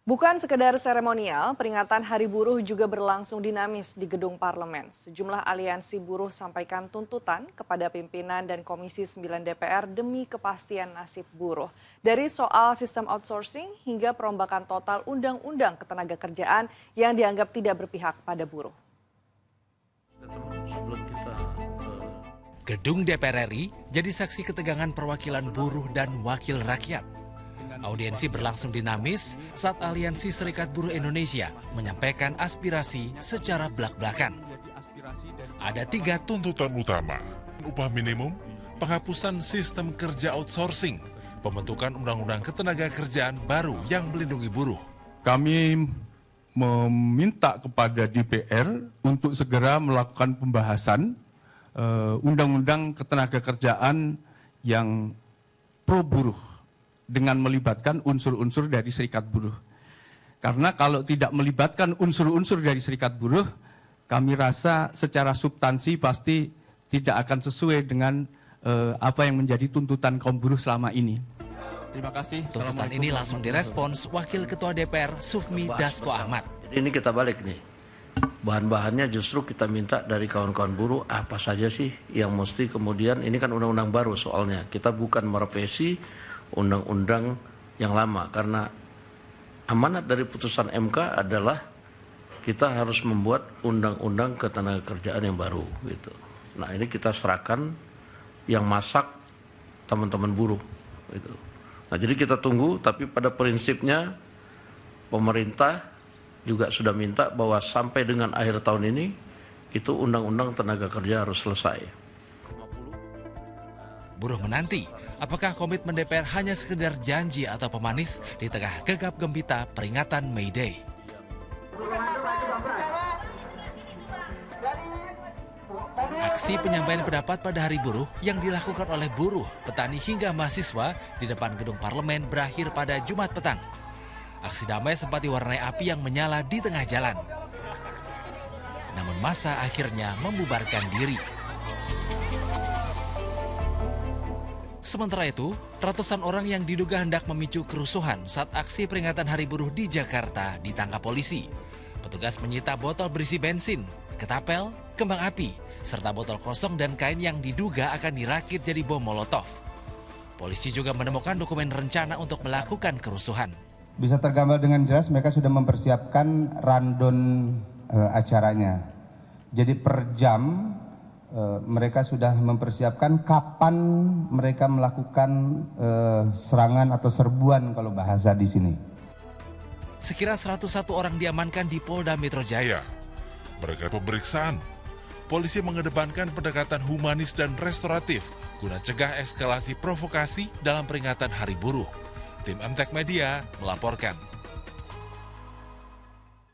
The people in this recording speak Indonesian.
Bukan sekedar seremonial, peringatan Hari Buruh juga berlangsung dinamis di gedung parlemen. Sejumlah aliansi buruh sampaikan tuntutan kepada pimpinan dan Komisi 9 DPR demi kepastian nasib buruh. Dari soal sistem outsourcing hingga perombakan total undang-undang ketenagakerjaan yang dianggap tidak berpihak pada buruh. Gedung DPR RI jadi saksi ketegangan perwakilan buruh dan wakil rakyat. Audiensi berlangsung dinamis saat Aliansi Serikat Buruh Indonesia menyampaikan aspirasi secara belak-belakan. Ada 3 tuntutan utama: upah minimum, penghapusan sistem kerja outsourcing, pembentukan undang-undang ketenagakerjaan baru yang melindungi buruh. Kami meminta kepada DPR untuk segera melakukan pembahasan undang-undang ketenagakerjaan yang pro buruh dengan melibatkan unsur-unsur dari serikat buruh. Karena kalau tidak melibatkan unsur-unsur dari serikat buruh, kami rasa secara substansi pasti tidak akan sesuai dengan apa yang menjadi tuntutan kaum buruh selama ini. Terima kasih. Tuntutan ini langsung direspons Wakil Ketua DPR Sufmi Dasko Ahmad. Jadi ini kita balik nih. Bahan-bahannya justru kita minta dari kawan-kawan buruh apa saja sih yang mesti kemudian, ini kan undang-undang baru soalnya. Kita bukan merevisi undang-undang yang lama, karena amanat dari putusan MK adalah kita harus membuat undang-undang ketenagakerjaan yang baru gitu. Nah, ini kita serahkan yang masak teman-teman buruh gitu. Nah, jadi kita tunggu, tapi pada prinsipnya pemerintah juga sudah minta bahwa sampai dengan akhir tahun ini itu undang-undang tenaga kerja harus selesai. Buruh menanti apakah komitmen DPR hanya sekedar janji atau pemanis di tengah gegap gempita peringatan May Day. Aksi penyampaian pendapat pada Hari Buruh yang dilakukan oleh buruh, petani hingga mahasiswa di depan gedung parlemen berakhir pada Jumat petang. Aksi damai sempat diwarnai api yang menyala di tengah jalan. Namun massa akhirnya membubarkan diri. Sementara itu, ratusan orang yang diduga hendak memicu kerusuhan saat aksi peringatan Hari Buruh di Jakarta ditangkap polisi. Petugas menyita botol berisi bensin, ketapel, kembang api, serta botol kosong dan kain yang diduga akan dirakit jadi bom molotov. Polisi juga menemukan dokumen rencana untuk melakukan kerusuhan. Bisa tergambar dengan jelas mereka sudah mempersiapkan rundown acaranya. Jadi per jam mereka sudah mempersiapkan kapan mereka melakukan serangan atau serbuan kalau bahasa di sini. Sekira 101 orang diamankan di Polda Metro Jaya. Berkat pemeriksaan, polisi mengedepankan pendekatan humanis dan restoratif guna cegah eskalasi provokasi dalam peringatan Hari Buruh. Tim MTek Media melaporkan.